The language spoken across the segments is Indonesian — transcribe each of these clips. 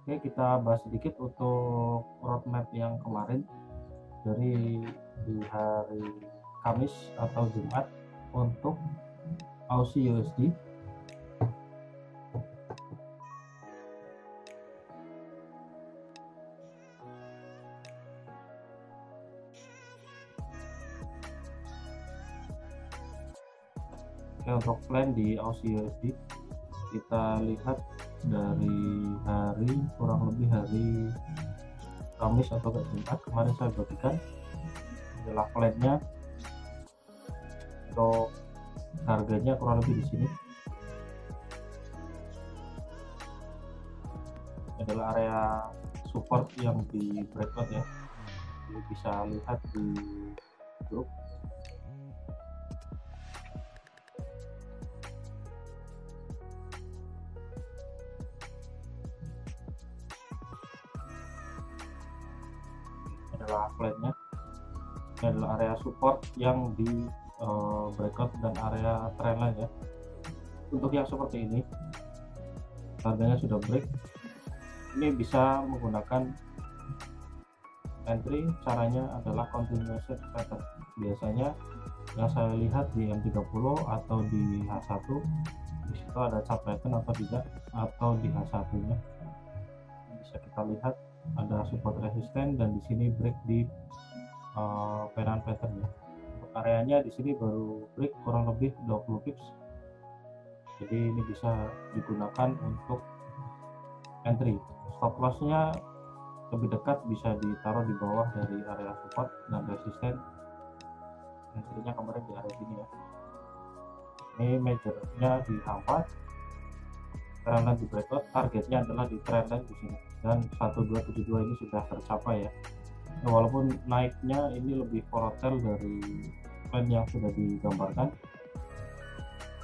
Oke, kita bahas sedikit untuk roadmap yang kemarin dari di hari Kamis atau Jumat untuk Aussie USD. Oke, untuk plan di Aussie USD kita lihat dari hari kurang lebih hari Kamis atau Jumat kemarin saya bagikan adalah plannya untuk harganya kurang lebih di sini adalah area support yang di breakout ya. Jadi bisa lihat di grup. Adalah plannya, ini adalah area support yang di breakout dan area trendline ya. Untuk yang seperti ini harganya sudah break, ini bisa menggunakan entry. Caranya adalah continuation pattern. Biasanya yang saya lihat di M30 atau di H1 di situ ada chart pattern atau tidak, atau di H1 nya bisa kita lihat ada support resisten dan di sini break di pairan pattern ya. Untuk areanya di sini baru break kurang lebih 20 pips, jadi ini bisa digunakan untuk entry. Stop lossnya lebih dekat, bisa ditaruh di bawah dari area support dan resisten. Entry-nya kemarin di area sini ya. Ini majornya di H4, trendline di breakout, targetnya adalah di trendline di sini dan 1272 ini sudah tercapai ya. Nah, walaupun naiknya ini lebih volatile dari plan yang sudah digambarkan,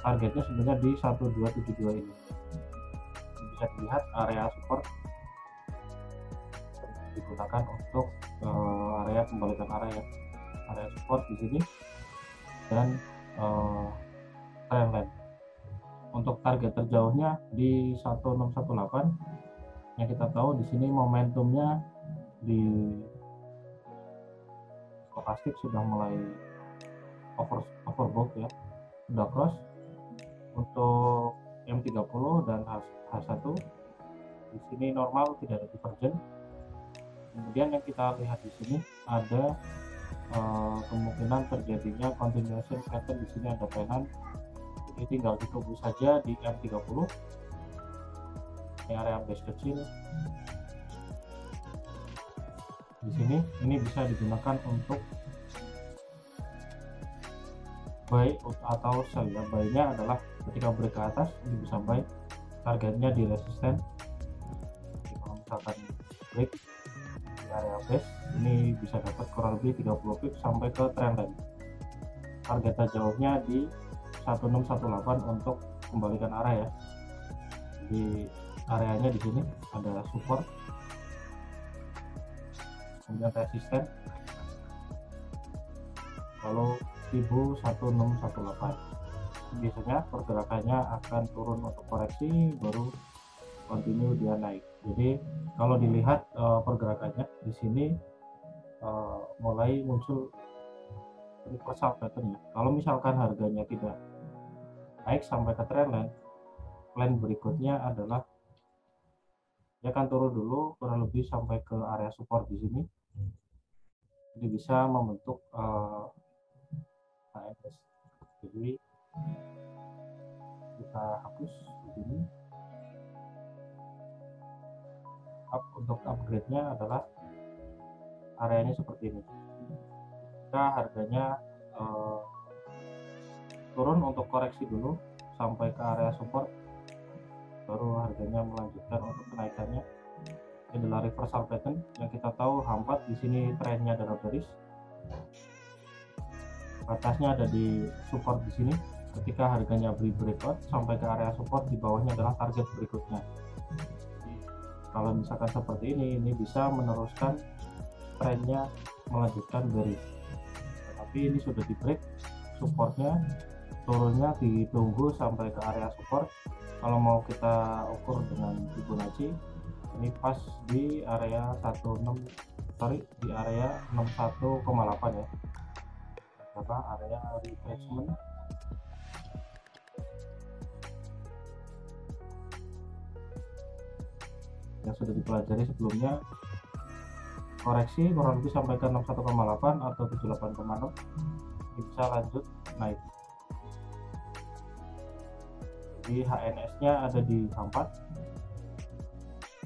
targetnya sebenarnya di 1272 ini. Bisa dilihat area support digunakan untuk area pembalikan arah ya. Area support di sini dan trendline. Untuk target terjauhnya di 1618 yang kita tahu di sini momentumnya di stokastik sudah mulai overbought ya, sudah cross. Untuk M30 dan H1 di sini normal, tidak ada divergen. Kemudian yang kita lihat di sini ada kemungkinan terjadinya continuation pattern. Di sini ada painan, jadi tinggal ditunggu saja di M30. Ini area base kecil di sini, ini bisa digunakan untuk buy atau sell ya. Buy-nya adalah ketika break ke atas ini bisa buy, targetnya di resisten. Jadi kalau misalkan break di area base ini bisa dapat kurang lebih 30 pips sampai ke trendline. Target terjauhnya di 1618 untuk kembalikan arah ya. Di areanya di sini ada support, kemudian resisten, lalu 1618. Biasanya pergerakannya akan turun untuk koreksi, baru continue dia naik. Jadi kalau dilihat pergerakannya di sini mulai muncul reversal pattern ya. Kalau misalkan harganya tidak naik sampai ke trendline, plan berikutnya adalah dia akan turun dulu kurang lebih sampai ke area support di sini. Jadi bisa membentuk HNS. Jadi kita hapus di sini. Untuk upgrade-nya adalah areanya seperti ini. Jika harganya turun untuk koreksi dulu sampai ke area support, baru harganya melanjutkan untuk kenaikannya. Ini adalah reversal pattern yang kita tahu H4 di sini trennya adalah bearish. Batasnya ada di support di sini. Ketika harganya beri breakout sampai ke area support, di bawahnya adalah target berikutnya. Jadi, kalau misalkan seperti ini bisa meneruskan trennya melanjutkan bearish. Tapi ini sudah di break supportnya, turunnya ditunggu sampai ke area support. Kalau mau kita ukur dengan Fibonacci, Ini pas di area 16, sorry, di area 61,8 ya, apa area retracement yang sudah dipelajari sebelumnya. Koreksi kurang lebih sampai ke 61,8 atau 78,6, bisa lanjut naik. Jadi HNS nya ada di 4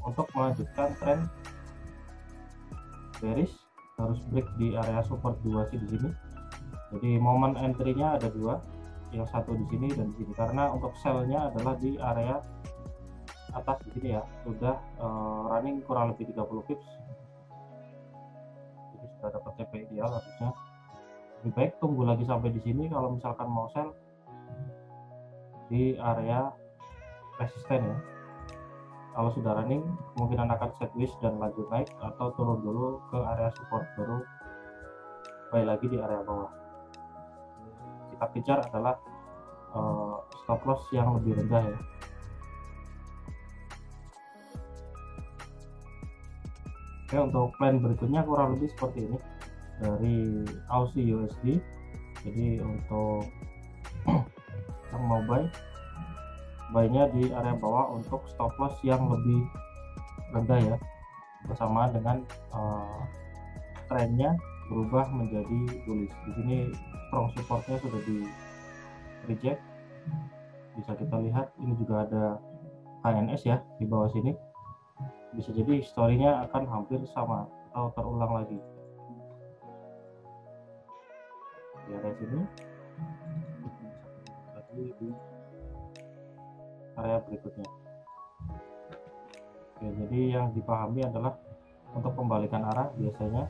untuk melanjutkan tren bearish harus break di area support 2 sih di sini. Jadi momen entry-nya ada 2, yang satu di sini dan di sini, karena untuk sell-nya adalah di area atas di sini ya, sudah running kurang lebih 30 pips. Jadi sudah dapat TP ideal harusnya. Lebih baik tunggu lagi sampai di sini kalau misalkan mau sell di area resisten ya. Kalau sudah running kemungkinan akan sideways dan lanjut naik, atau turun dulu ke area support baru buy lagi di area bawah. Kita kejar adalah stop loss yang lebih rendah ya. Oke, untuk plan berikutnya kurang lebih seperti ini dari Aussie USD. Jadi untuk yang mau buy-nya di area bawah untuk stop loss yang lebih rendah ya, bersamaan dengan trennya berubah menjadi bullish. Di sini strong supportnya sudah di reject, bisa kita lihat ini juga ada HNS ya di bawah sini. Bisa jadi story-nya akan hampir sama atau terulang lagi di area sini, lagi di area berikutnya. Oke, jadi yang dipahami adalah untuk pembalikan arah biasanya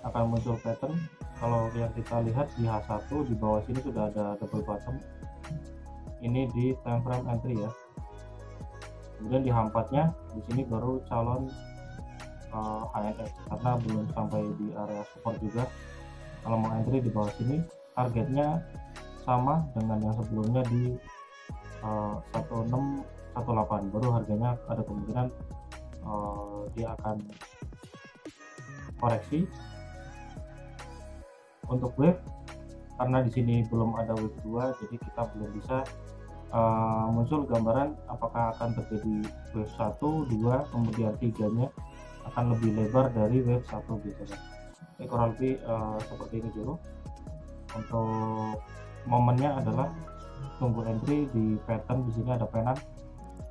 akan muncul pattern. Kalau yang kita lihat di H1 di bawah sini sudah ada double bottom, ini di time frame entry ya. Kemudian di H4-nya di sini baru calon HNS, karena belum sampai di area support juga. Kalau mau entry di bawah sini targetnya sama dengan yang sebelumnya di 1618, baru harganya ada kemungkinan dia akan koreksi. Untuk wave, karena di sini belum ada wave 2, jadi kita belum bisa muncul gambaran apakah akan terjadi wave 1, 2, kemudian 3-nya akan lebih lebar dari wave 1 biasanya. Ini kurang lebih seperti ini dulu. Untuk momennya adalah tunggu entry di pattern, di sini ada penan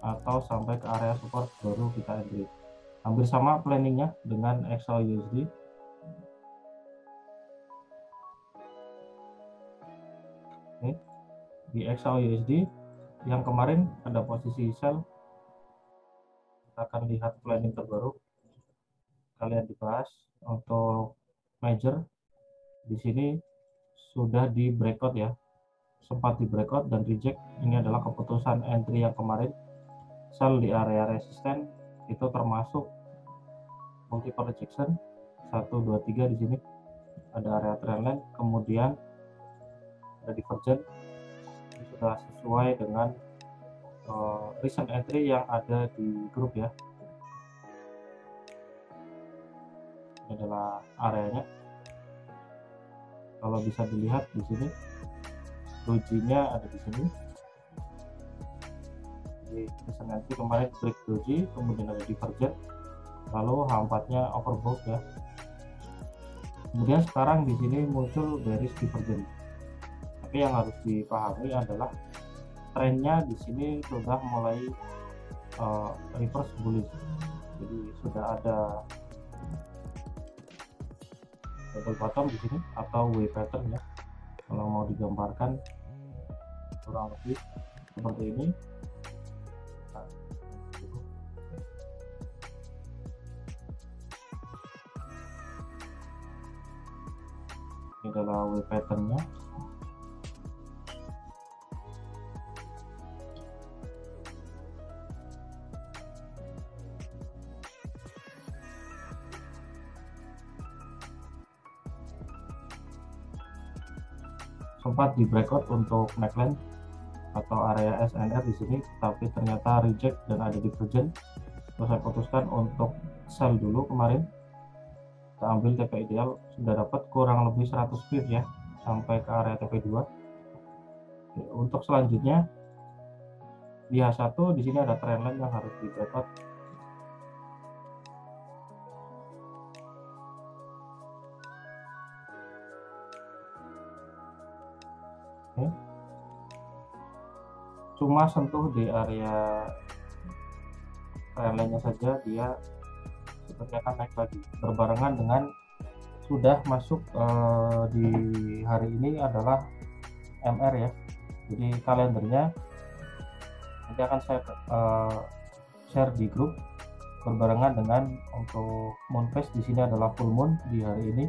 atau sampai ke area support baru kita entry. Hampir sama planningnya dengan XAUUSD. Oke. Di XAUUSD yang kemarin ada posisi sell, kita akan lihat planning terbaru kalian dibahas. Untuk major di sini sudah di breakout ya, sempat di breakout dan reject. Ini adalah keputusan entry yang kemarin, sell di area resisten, itu termasuk multiple rejection 1, 2, 3. Di sini ada area trendline, kemudian ada divergent. Ini sudah sesuai dengan recent entry yang ada di grup ya. Ini adalah areanya. Kalau bisa dilihat di sini doji-nya ada di sini. Jadi recent entry kemarin break doji, kemudian ada divergent, lalu H4-nya overbought ya. Kemudian sekarang di sini muncul bearish divergent. Tapi yang harus dipahami adalah trennya di sini sudah mulai reverse bullish. Jadi sudah ada double bottom di sini atau W pattern ya. Kalau mau digambarkan kurang lebih seperti ini. Nah, ini adalah W patternnya. Sempat di breakout untuk neckline atau area SNR di sini, tapi ternyata reject dan ada divergent. saya putuskan untuk sell dulu kemarin. Kita ambil TP ideal, sudah dapat kurang lebih 100 pip ya sampai ke area TP2. Oke, untuk selanjutnya di H1 di sini ada trendline yang harus di breakout. Oke. Cuma sentuh di area trendline-nya saja, dia seperti akan naik lagi berbarengan dengan sudah masuk di hari ini adalah MR ya. Jadi kalendernya nanti akan saya share di grup berbarengan dengan untuk moon phase. Di sini adalah full moon di hari ini.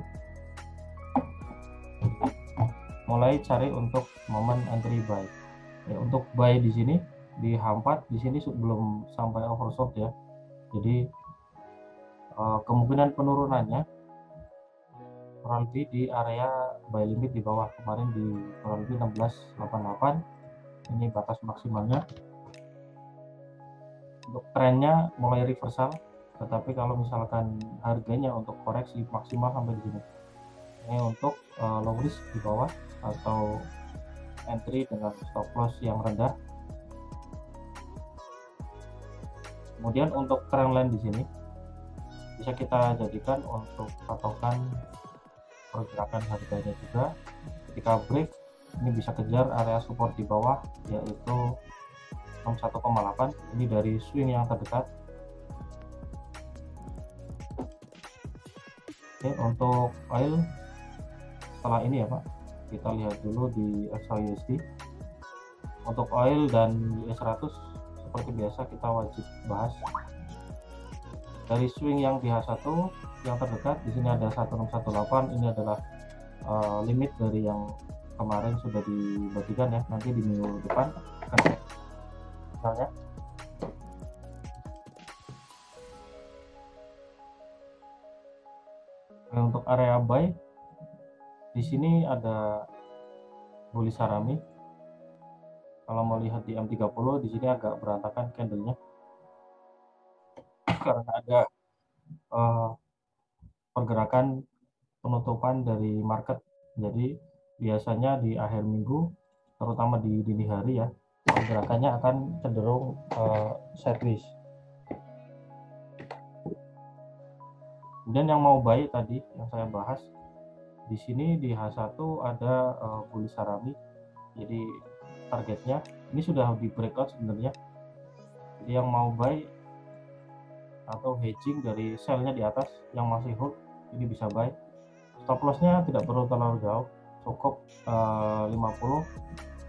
Mulai cari untuk momen entry buy. Ya, untuk buy di sini di H4 di sini sebelum sampai oversold ya. Jadi kemungkinan penurunannya kurang lebih di area buy limit di bawah kemarin di kurang lebih 1688. Ini batas maksimalnya. Untuk trennya mulai reversal, tetapi kalau misalkan harganya untuk koreksi maksimal sampai di sini. Ini untuk low risk di bawah atau entry dengan stop loss yang rendah. Kemudian untuk trendline di sini bisa kita jadikan untuk patokan pergerakan harganya juga. Ketika break ini bisa kejar area support di bawah yaitu 61,8. Ini dari swing yang terdekat. Oke, untuk oil setelah ini ya Pak, kita lihat dulu di XAUSD. Untuk oil dan US100 seperti biasa kita wajib bahas dari swing yang di H1 yang terdekat. Di sini ada 1618. Ini adalah limit dari yang kemarin sudah dibagikan ya. Nanti di minggu depan akan misalnya. Untuk area buy di sini ada bullish Harami. Kalau mau lihat di M30 di sini agak berantakan candlenya karena ada pergerakan penutupan dari market. Jadi biasanya di akhir minggu terutama di dini hari ya, pergerakannya akan cenderung sideways. Kemudian yang mau buy tadi yang saya bahas di sini di H1 ada bullish Harami. Jadi targetnya ini sudah di breakout sebenarnya. Jadi yang mau buy atau hedging dari sell-nya di atas yang masih hold ini bisa buy. Stop loss-nya tidak perlu terlalu jauh, cukup 50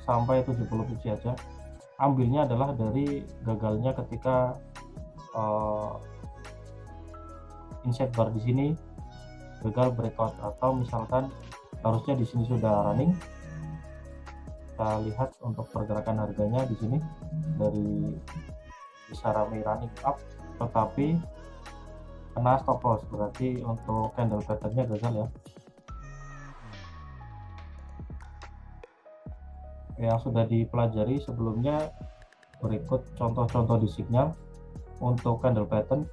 sampai 70 pips saja. Ambilnya adalah dari gagalnya ketika inset bar di sini gagal breakout, atau misalkan harusnya di sini sudah running. Kita lihat untuk pergerakan harganya di sini dari bisa ramai running up tetapi kena stop loss, berarti untuk candle patternnya gagal ya. Yang sudah dipelajari sebelumnya berikut contoh-contoh di signal untuk candle pattern,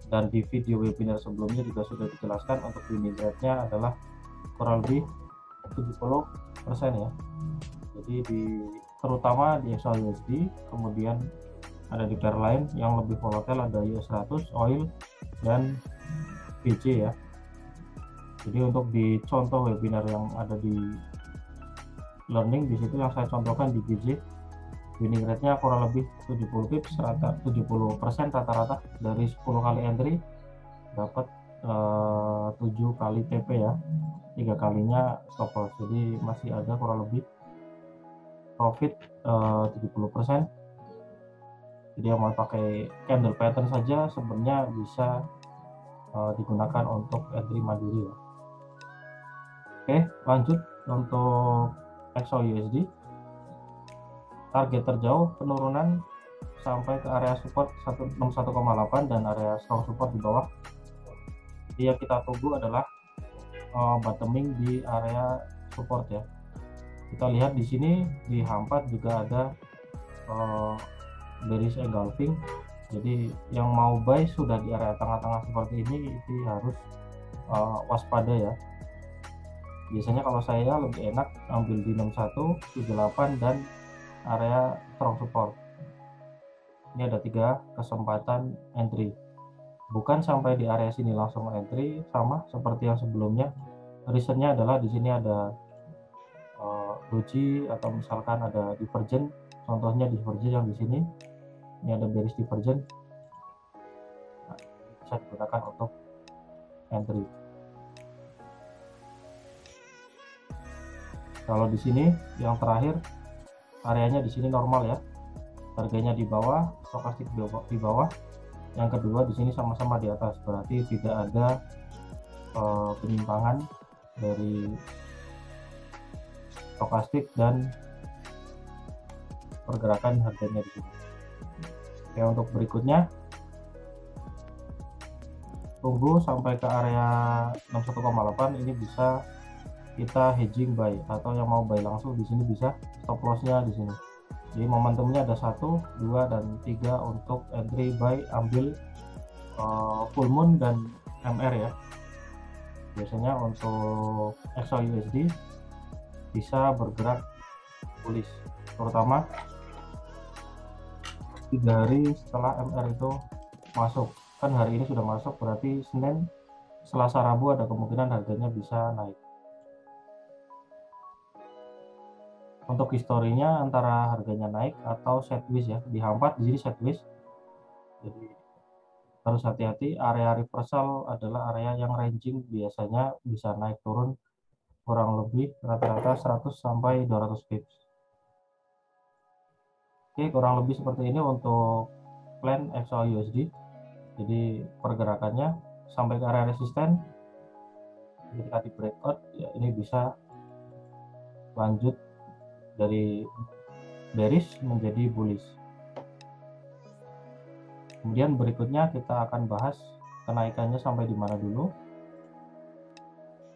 dan di video webinar sebelumnya juga sudah dijelaskan untuk winning rate-nya adalah kurang lebih 70% ya. Jadi terutama di XAUSD, kemudian ada di pair lain yang lebih volatile ada US100, oil, dan BJ ya. Jadi untuk di contoh webinar yang ada di learning, di situ yang saya contohkan di BJ, winning rate-nya kurang lebih 70 pips, 70% rata-rata. Dari 10 kali entry dapat 7 kali TP ya, 3 kalinya stop loss. Jadi masih ada kurang lebih profit 70%. Jadi yang mau pakai candle pattern saja sebenarnya bisa digunakan untuk entry mandiri ya. Oke, lanjut untuk XAUSD. Target terjauh penurunan sampai ke area support 161,8 dan area strong support di bawah. Jadi yang kita tunggu adalah bottoming di area support ya. Kita lihat di sini di H4 juga ada bearish engulfing. Jadi yang mau buy sudah di area tengah-tengah seperti ini itu harus waspada ya. Biasanya kalau saya lebih enak ambil di 61, 78 dan area strong support. Ini ada 3 kesempatan entry. Bukan sampai di area sini langsung entry, sama seperti yang sebelumnya. Reasonnya adalah di sini ada doji atau misalkan ada divergent. Contohnya divergent yang di sini. Ini ada bearish divergent. Nah, bisa digunakan untuk entry. Kalau di sini yang terakhir areanya di sini normal ya, harganya di bawah, stokastik di bawah. Yang kedua di sini sama-sama di atas, berarti tidak ada penyimpangan dari stokastik dan pergerakan harganya di sini. Oke, untuk berikutnya tunggu sampai ke area 61,8. Ini bisa kita hedging buy, atau yang mau buy langsung di sini bisa stop lossnya di sini. Jadi momentumnya ada 1, 2, dan 3 untuk entry buy, ambil full moon dan MR ya. Biasanya untuk XAUSD bisa bergerak bullish, terutama 3 hari setelah MR itu masuk. Kan hari ini sudah masuk, berarti Senin, Selasa, Rabu ada kemungkinan harganya bisa naik. Untuk historinya antara harganya naik atau sideways ya, di H4 di sini sideways. Jadi harus hati-hati, area reversal adalah area yang ranging, biasanya bisa naik turun kurang lebih rata-rata 100 sampai 200 pips. Oke, kurang lebih seperti ini untuk plan XAUUSD. Jadi pergerakannya sampai ke area resisten, ketika di breakout ya ini bisa lanjut dari bearish menjadi bullish. Kemudian berikutnya kita akan bahas kenaikannya sampai di mana dulu.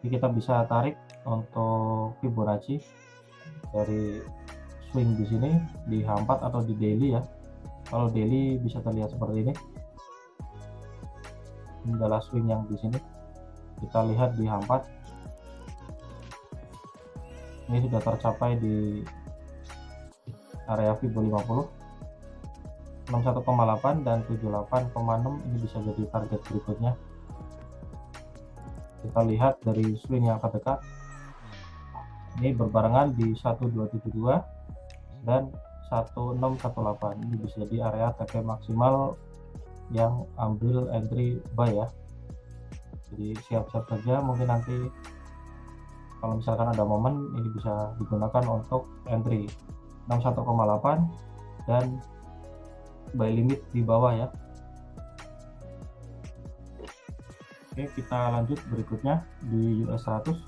Jadi kita bisa tarik untuk Fibonacci dari swing di sini di H4 atau di daily ya. Kalau daily bisa terlihat seperti ini. Ini adalah swing yang di sini. Kita lihat di H4. Ini sudah tercapai di area Fibo 50. 61,8 dan 78,6 ini bisa jadi target berikutnya. Kita lihat dari swing yang terdekat. Ini berbarengan di 1272 dan 1618. Ini bisa jadi area TP maksimal yang ambil entry buy ya. Jadi siap-siap saja, mungkin nanti kalau misalkan ada momen ini bisa digunakan untuk entry 61,8 dan buy limit di bawah ya. Oke, kita lanjut berikutnya di US 100.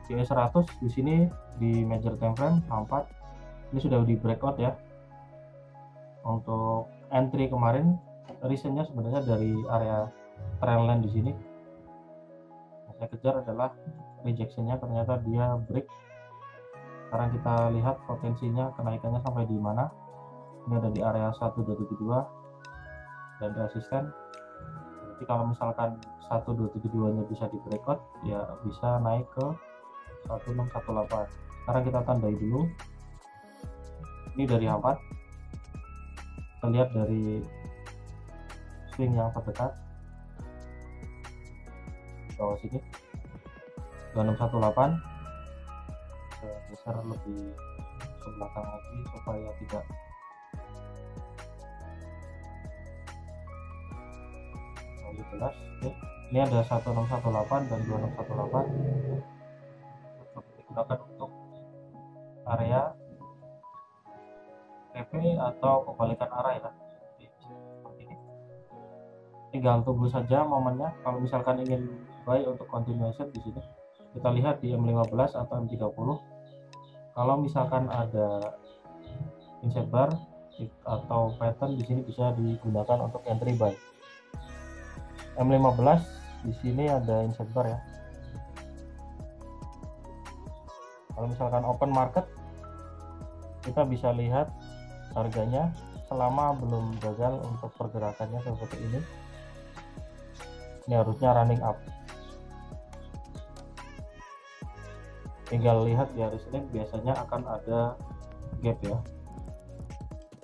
US 100 di sini di major time frame H4 ini sudah di breakout ya. Untuk entry kemarin reasonnya sebenarnya dari area trendline di sini. Saya kejar adalah rejectionnya, ternyata dia break. Sekarang kita lihat potensinya kenaikannya sampai di mana. Ini ada di area 1272 dan resisten. Jadi kalau misalkan 1272 nya bisa di breakout ya bisa naik ke 1618. Sekarang kita tandai dulu. Ini dari H4. Kita lihat dari swing yang terdekat bawah sini 2618. Saya geser lebih ke belakang lagi supaya tidak lebih jelas. Oke. Ini ada 1618 dan 2618 digunakan untuk area TP atau kebalikan arah ya. Seperti ini. Tinggal tunggu saja momennya. Kalau misalkan ingin buy untuk continuation di sini, kita lihat di M15 atau M30. Kalau misalkan ada inset bar atau pattern di sini bisa digunakan untuk entry buy. M15 di sini ada inset bar ya. Kalau misalkan open market, kita bisa lihat harganya selama belum gagal untuk pergerakannya seperti ini. Ini harusnya running up. Tinggal lihat di hari Senin biasanya akan ada gap ya.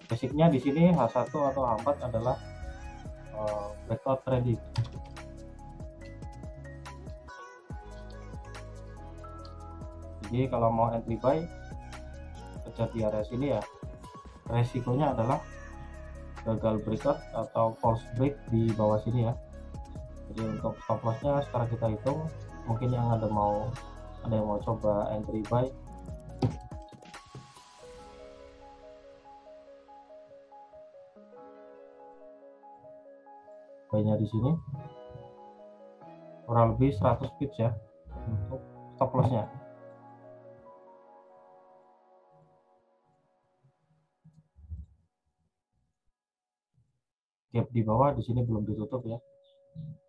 Basicnya di sini H1 atau H4 adalah breakout trading. Jadi kalau mau entry buy kejar di area sini ya, resikonya adalah gagal breakout atau false break di bawah sini ya. Jadi untuk stop lossnya sekarang kita hitung, mungkin yang ada yang mau coba entry buy, buy-nya di sini kurang lebih 100 pips ya untuk stop lossnya. Gap di bawah di sini belum ditutup ya,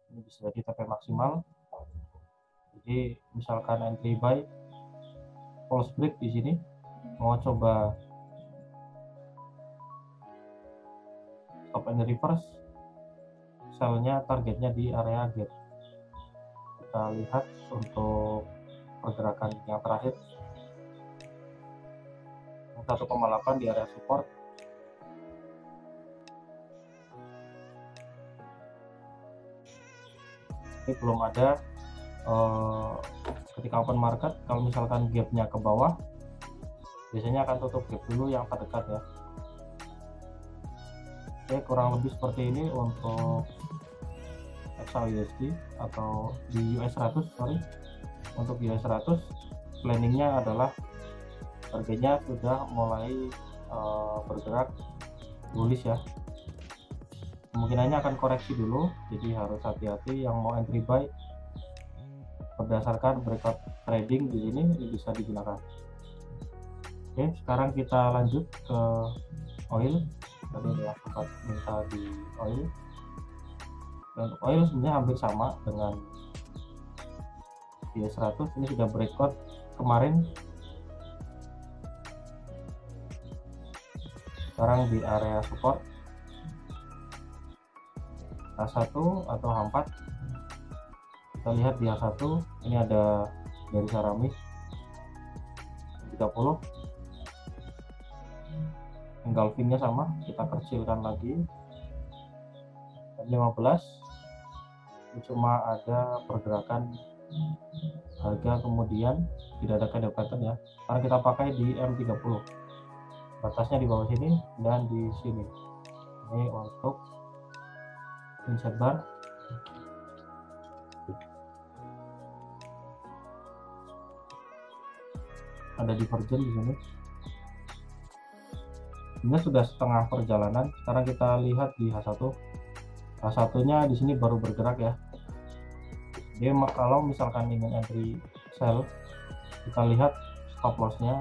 ini bisa jadi TP maksimal. Jadi misalkan entry buy false break di sini, mau coba stop and reverse, sell-nya targetnya di area gap. Kita lihat untuk pergerakan yang terakhir 1,8 di area support. Ini belum ada ketika open market. Kalau misalkan gapnya ke bawah, biasanya akan tutup gap dulu yang terdekat ya. Oke, kurang lebih seperti ini untuk XAUSD atau di US 100, sorry. Untuk US 100 planningnya adalah harganya sudah mulai bergerak bullish ya. Kemungkinannya akan koreksi dulu, jadi harus hati-hati yang mau entry buy berdasarkan breakout trading di sini bisa digunakan. Oke, sekarang kita lanjut ke oil. Tadi ada sempat minta di oil. Dan untuk oil sebenarnya hampir sama dengan US 100. Ini sudah breakout kemarin. Sekarang di area support H1 atau H4. Kita lihat di H1 ini ada garis aramis 30, engulfingnya sama, kita kecilkan lagi 15. Ini cuma ada pergerakan harga, kemudian tidak ada candle pattern ya, karena kita pakai di M30, batasnya di bawah sini dan di sini. Ini untuk insert bar. Ada divergen di sini. Ini sudah setengah perjalanan. Sekarang kita lihat di H1. H1-nya di sini baru bergerak ya. Jadi kalau misalkan ingin entry sell, kita lihat stop loss-nya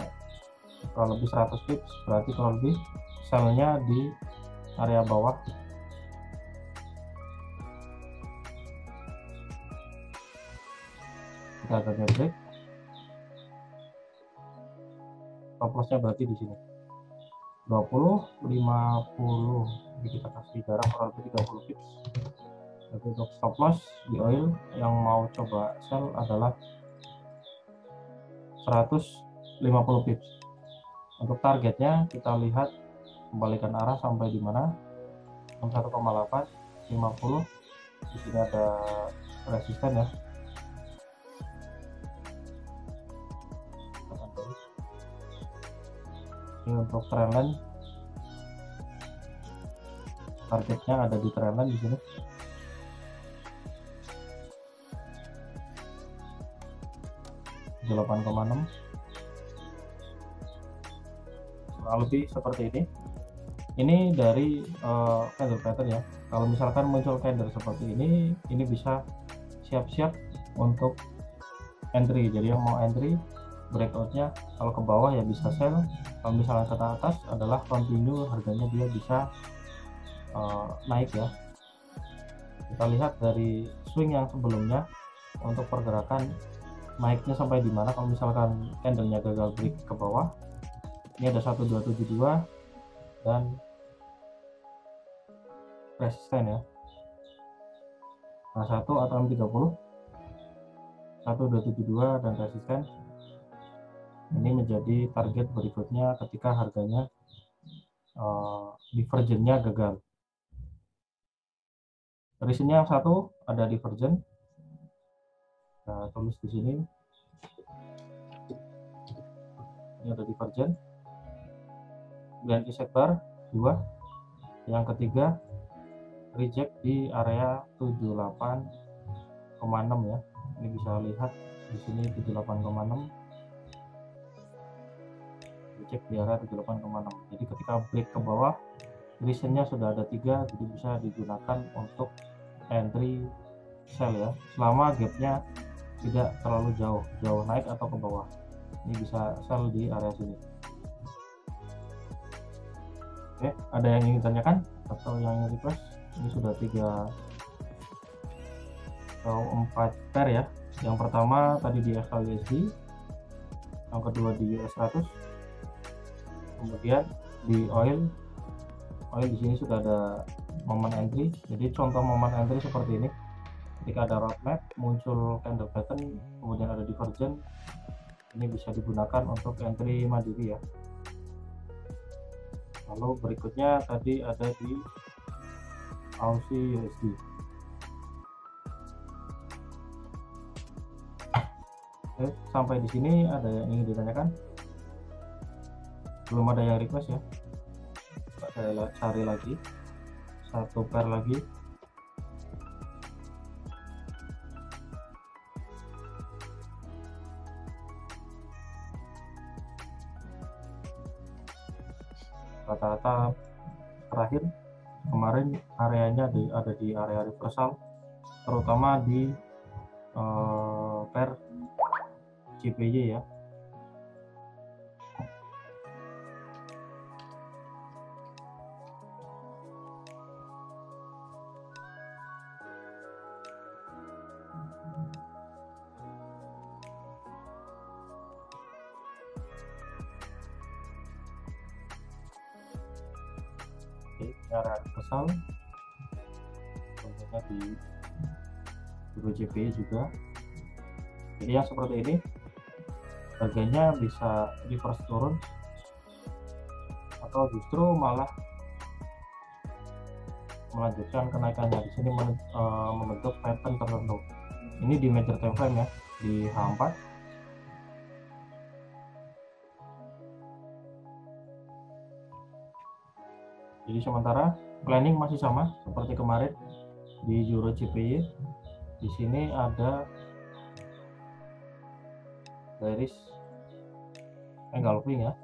kurang lebih 100 pips, berarti kurang lebih sell-nya di area bawah. Kita akan break. Stop loss-nya berarti di sini 20, 50. Jadi kita kasih jarak kurang lebih 30 pips. Jadi untuk stop loss di oil yang mau coba sell adalah 150 pips. Untuk targetnya kita lihat kembalikan arah sampai di mana, 1,8, 50. Di sini ada resisten ya. Ini untuk trendline, targetnya ada di trendline di sini. Kurang lebih seperti ini. Ini dari candle pattern ya. Kalau misalkan muncul candle seperti ini bisa siap-siap untuk entry. Jadi yang mau entry, breakoutnya kalau ke bawah ya bisa sell. Kalau misalnya ke atas adalah continue, harganya dia bisa naik ya. Kita lihat dari swing yang sebelumnya untuk pergerakan naiknya sampai di mana. Kalau misalkan candlenya gagal break ke bawah, ini ada 1272 dan resisten ya. Nah, 1 atau M30 1272 dan resisten ini menjadi target berikutnya ketika harganya divergennya gagal. Reasonnya yang satu ada divergen. Nah, tulis di sini. Ini ada divergen. Kemudian set bar 2. Yang ketiga reject di area 78,6 ya. Ini bisa lihat di sini 78,6. Reject di area 78,6. Jadi ketika break ke bawah, reasonnya sudah ada 3, jadi bisa digunakan untuk entry sell ya. Selama gapnya tidak terlalu jauh naik atau ke bawah. Ini bisa sell di area sini. Oke, ada yang ingin tanyakan atau yang ingin request? Ini sudah 3 atau 4 pair ya. Yang pertama tadi di FKUSD, yang kedua di US 100, kemudian di oil di sini sudah ada momen entry. Jadi contoh momen entry seperti ini. Ketika ada roadmap, muncul candle pattern, kemudian ada divergen, ini bisa digunakan untuk entry mandiri ya. Lalu berikutnya tadi ada di Aussie USD. Oke, sampai di sini ada yang ingin ditanyakan? Belum ada yang request ya. Saya cari lagi satu pair lagi. Rata-rata terakhir kemarin areanya ada di area reversal, terutama di pair CPY ya. Oke, area reversal tentunya di Euro CPY juga. Jadi yang seperti ini harganya bisa reverse turun atau justru malah melanjutkan kenaikannya. Di sini membentuk pattern tertentu. Ini di major time frame ya, di H4. Jadi sementara planning masih sama seperti kemarin di Euro CPY. Di sini ada bearish engulfing ya.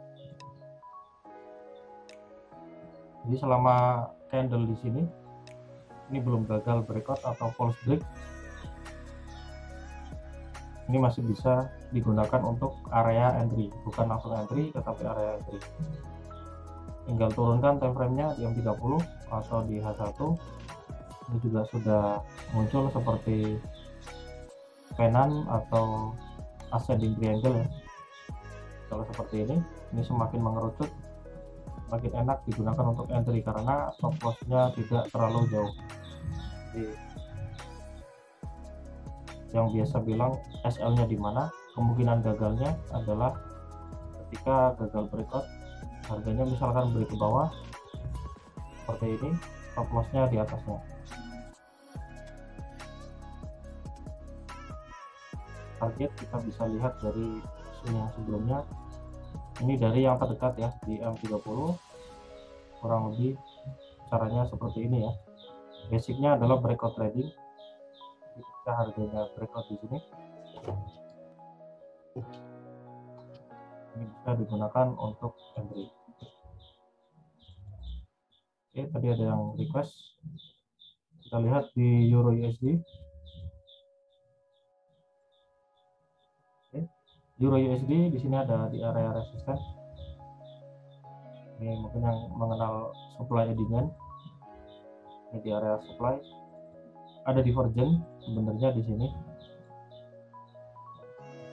Jadi selama candle di sini ini belum gagal breakout atau false break, ini masih bisa digunakan untuk area entry, bukan langsung entry tetapi area entry. Tinggal turunkan time frame-nya di M30 atau di H1. Ini juga sudah muncul seperti pennant atau ascending triangle ya. Kalau seperti ini semakin mengerucut, makin enak digunakan untuk entry karena stop loss-nya tidak terlalu jauh. Jadi yang biasa bilang SL-nya di mana, kemungkinan gagalnya adalah ketika gagal breakout, harganya misalkan break ke bawah seperti ini, stop loss-nya di atasnya. Target kita bisa lihat dari swing yang sebelumnya. Ini dari yang terdekat ya, di M30 kurang lebih caranya seperti ini ya. Basicnya adalah breakout trading. Ketika harganya breakout di sini, ini bisa digunakan untuk entry. Oke, tadi ada yang request. Kita lihat di Euro USD. Oke, Euro USD di sini ada di area resisten. Ini mungkin yang mengenal supply demand. Ini di area supply. Ada divergen sebenarnya di sini.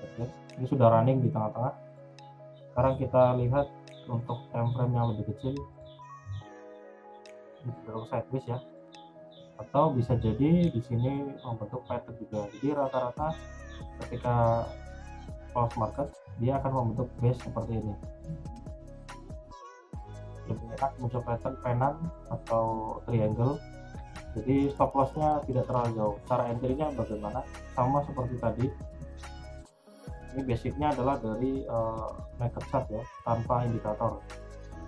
Oke, ini sudah running di tengah-tengah. Sekarang kita lihat untuk time frame yang lebih kecil, ini cenderung sideways ya, atau bisa jadi di sini membentuk pattern juga. Jadi rata-rata ketika close market dia akan membentuk base seperti ini. Lebih enak muncul pattern penan atau triangle, jadi stop lossnya tidak terlalu jauh. Cara entry-nya bagaimana? Sama seperti tadi, ini basicnya adalah dari naked chart ya, tanpa indikator.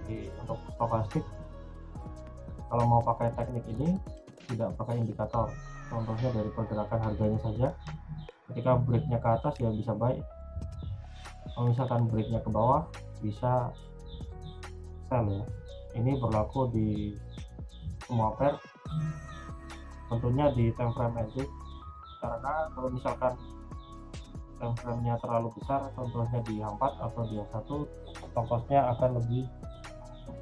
Jadi untuk stokastik kalau mau pakai teknik ini tidak pakai indikator, contohnya dari pergerakan harganya saja. Ketika breaknya ke atas ya bisa buy, kalau misalkan breaknya ke bawah bisa sell ya. Ini berlaku di semua pair, tentunya di time frame entry, karena kalau misalkan time frame-nya terlalu besar, contohnya di H4 atau di H1, stop loss-nya akan lebih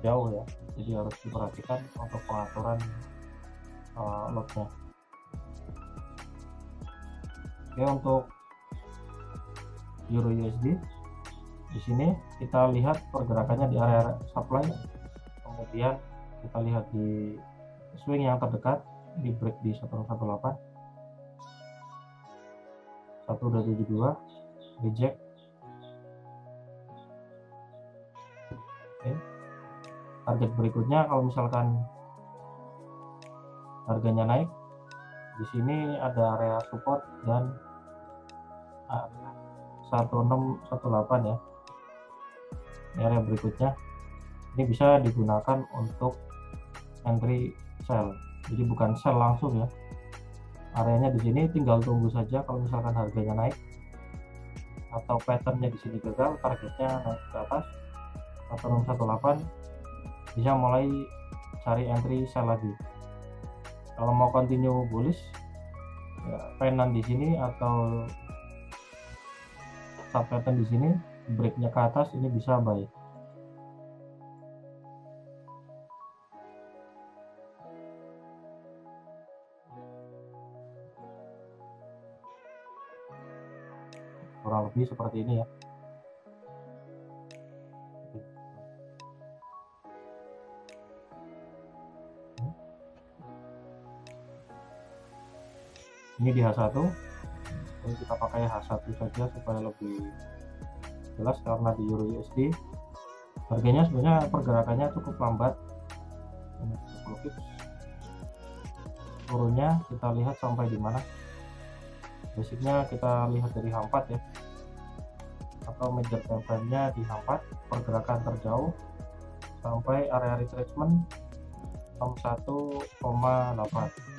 jauh ya. Jadi harus diperhatikan untuk pengaturan lot-nya. Oke, untuk Euro USD di sini kita lihat pergerakannya di area supply, kemudian kita lihat di swing yang terdekat di break di 118, 1272 reject. Oke, target berikutnya kalau misalkan harganya naik, di sini ada area support dan area 1618 ya. Ini area berikutnya, ini bisa digunakan untuk entry sell, jadi bukan sell langsung ya. Areanya di sini tinggal tunggu saja kalau misalkan harganya naik atau patternnya di sini gagal, targetnya naik ke atas 1618, bisa mulai cari entry sell lagi. Kalau mau continue bullish ya, penan di sini atau sub pattern di sini, breaknya ke atas, ini bisa buy. Kurang lebih seperti ini ya. Ini di H1, ini kita pakai H1 saja supaya lebih jelas, karena di Euro USD harganya sebenarnya pergerakannya cukup lambat. Ini 10 pips turunnya, kita lihat sampai di mana. Basicnya kita lihat dari H4 ya, atau major time frame-nya di H4, pergerakan terjauh sampai area retracement 61,8.